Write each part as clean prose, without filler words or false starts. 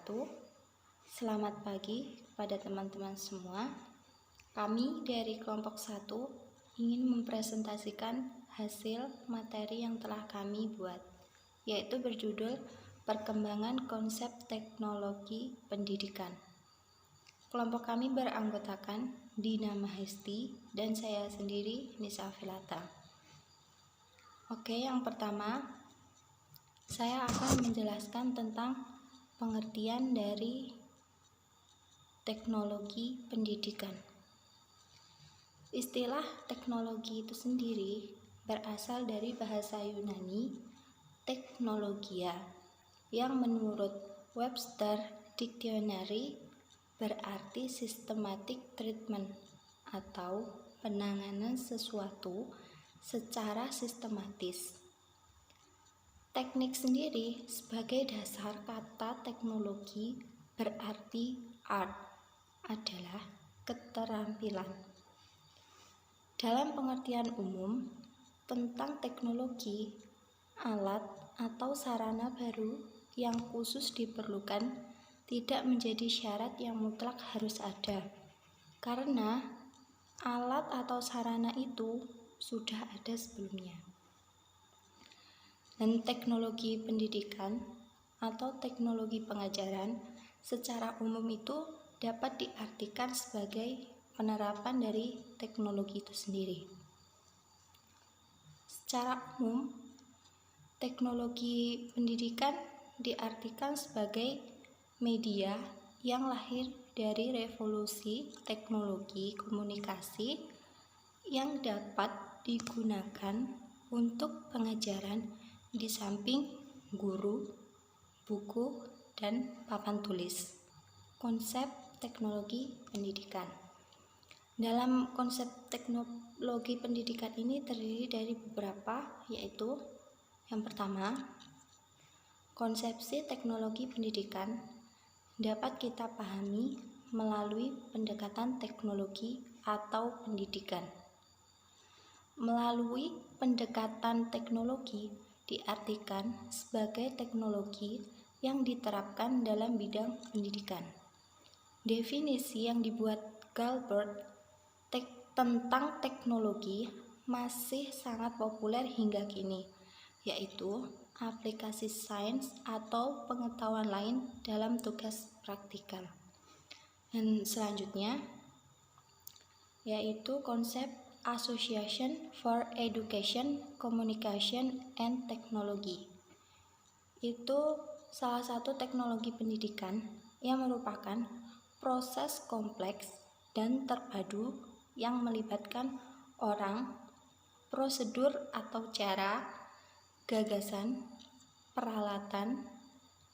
wabarakatuh. Selamat pagi kepada teman-teman semua. Kami dari kelompok 1 ingin mempresentasikan hasil materi yang telah kami buat, yaitu berjudul Perkembangan Konsep Teknologi Pendidikan. Kelompok kami beranggotakan Dina Mahesti dan saya sendiri, Nisa Filata. Oke, yang pertama saya akan menjelaskan tentang pengertian dari teknologi pendidikan. Istilah teknologi itu sendiri berasal dari bahasa Yunani teknologia, yang menurut Webster Dictionary berarti systematic treatment atau penanganan sesuatu secara sistematis. Teknik sendiri sebagai dasar kata teknologi berarti art adalah keterampilan. Dalam pengertian umum tentang teknologi, alat atau sarana baru yang khusus diperlukan tidak menjadi syarat yang mutlak harus ada, karena alat atau sarana itu sudah ada sebelumnya. Dan teknologi pendidikan atau teknologi pengajaran secara umum itu dapat diartikan sebagai penerapan dari teknologi itu sendiri. Secara umum, teknologi pendidikan diartikan sebagai media yang lahir dari revolusi teknologi komunikasi yang dapat digunakan untuk pengajaran di samping guru, buku, dan papan tulis. Konsep teknologi pendidikan. Dalam konsep teknologi pendidikan ini terdiri dari beberapa, yaitu yang pertama, konsepsi teknologi pendidikan dapat kita pahami melalui pendekatan teknologi atau pendidikan. Melalui pendekatan teknologi diartikan sebagai teknologi yang diterapkan dalam bidang pendidikan. Definisi yang dibuat Galbraith tentang teknologi masih sangat populer hingga kini, yaitu aplikasi sains atau pengetahuan lain dalam tugas praktikal. Dan selanjutnya yaitu konsep Association for Education, Communication, and Technology. Itu salah satu teknologi pendidikan yang merupakan proses kompleks dan terpadu yang melibatkan orang, prosedur atau cara, gagasan, peralatan,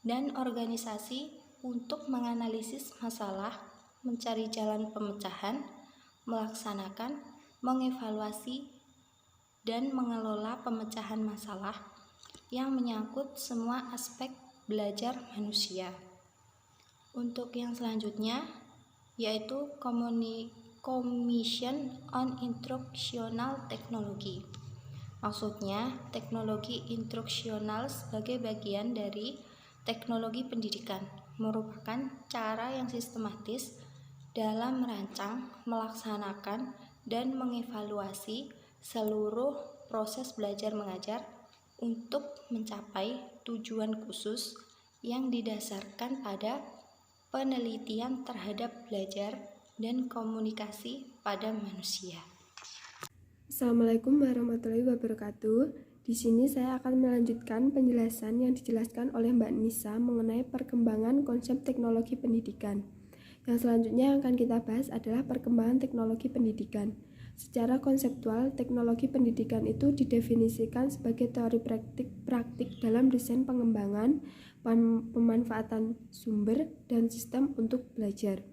dan organisasi untuk menganalisis masalah, mencari jalan pemecahan, melaksanakan, mengevaluasi, dan mengelola pemecahan masalah yang menyangkut semua aspek belajar manusia. Untuk yang selanjutnya yaitu Commission on Instructional Technology. Maksudnya, teknologi instruksional sebagai bagian dari teknologi pendidikan merupakan cara yang sistematis dalam merancang, melaksanakan, dan mengevaluasi seluruh proses belajar mengajar untuk mencapai tujuan khusus yang didasarkan pada penelitian terhadap belajar dan komunikasi pada manusia. Assalamualaikum warahmatullahi wabarakatuh. Di sini saya akan melanjutkan penjelasan yang dijelaskan oleh Mbak Nisa mengenai perkembangan konsep teknologi pendidikan. Yang selanjutnya yang akan kita bahas adalah perkembangan teknologi pendidikan. Secara konseptual, teknologi pendidikan itu didefinisikan sebagai teori praktik dalam desain pengembangan, pemanfaatan sumber, dan sistem untuk belajar.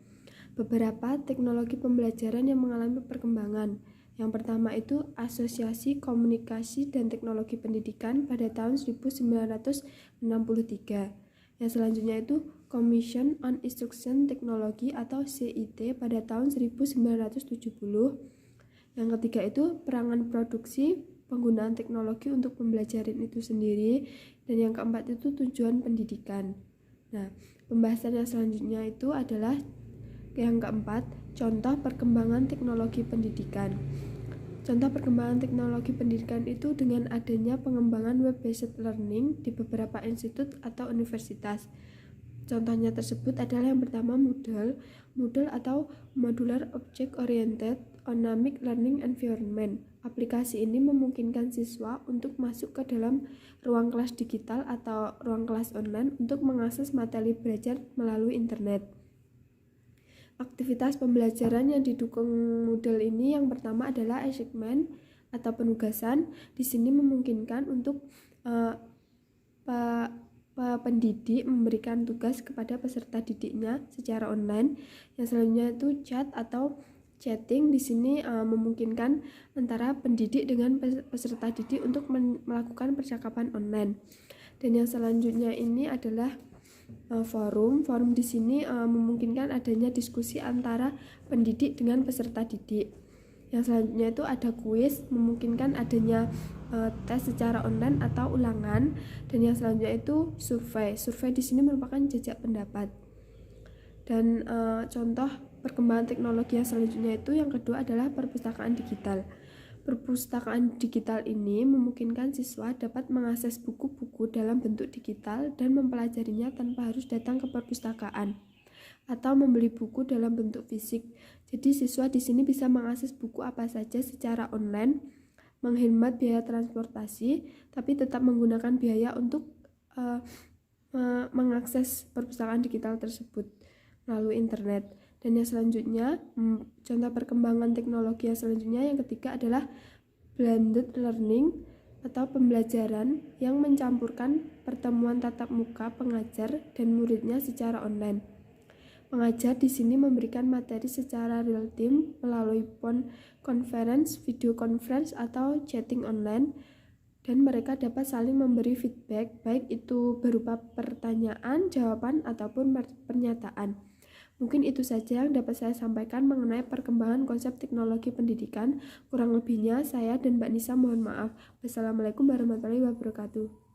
Beberapa teknologi pembelajaran yang mengalami perkembangan. Yang pertama itu Asosiasi Komunikasi dan Teknologi Pendidikan pada tahun 1963. Yang selanjutnya itu Commission on Instruction Technology atau CIT pada tahun 1970. Yang ketiga itu perangan produksi, penggunaan teknologi untuk pembelajaran itu sendiri. Dan yang keempat itu tujuan pendidikan. Nah, pembahasan yang selanjutnya itu adalah yang keempat, contoh perkembangan teknologi pendidikan. Contoh perkembangan teknologi pendidikan itu dengan adanya pengembangan web-based learning di beberapa institut atau universitas. Contohnya tersebut adalah yang pertama Moodle atau Modular Object Oriented Dynamic Learning Environment. Aplikasi ini memungkinkan siswa untuk masuk ke dalam ruang kelas digital atau ruang kelas online untuk mengakses materi belajar melalui internet. Aktivitas pembelajaran yang didukung Moodle ini yang pertama adalah assignment atau penugasan. Di sini memungkinkan untuk pendidik memberikan tugas kepada peserta didiknya secara online. Yang selanjutnya itu chat atau chatting. Di sini memungkinkan antara pendidik dengan peserta didik untuk melakukan percakapan online. Dan yang selanjutnya ini adalah forum di sini memungkinkan adanya diskusi antara pendidik dengan peserta didik. Yang selanjutnya itu ada kuis, memungkinkan adanya tes secara online atau ulangan. Dan yang selanjutnya itu survei di sini merupakan jejak pendapat. Dan contoh perkembangan teknologi yang selanjutnya itu yang kedua adalah perpustakaan digital. Perpustakaan digital ini memungkinkan siswa dapat mengakses buku-buku dalam bentuk digital dan mempelajarinya tanpa harus datang ke perpustakaan atau membeli buku dalam bentuk fisik. Jadi siswa di sini bisa mengakses buku apa saja secara online, menghemat biaya transportasi, tapi tetap menggunakan biaya untuk mengakses perpustakaan digital tersebut melalui internet. Dan yang selanjutnya, contoh perkembangan teknologi yang selanjutnya yang ketiga adalah blended learning atau pembelajaran yang mencampurkan pertemuan tatap muka pengajar dan muridnya secara online. Pengajar di sini memberikan materi secara real time melalui phone conference, video conference atau chatting online, dan mereka dapat saling memberi feedback baik itu berupa pertanyaan, jawaban ataupun pernyataan. Mungkin itu saja yang dapat saya sampaikan mengenai perkembangan konsep teknologi pendidikan. Kurang lebihnya saya dan Mbak Nisa mohon maaf. Wassalamualaikum warahmatullahi wabarakatuh.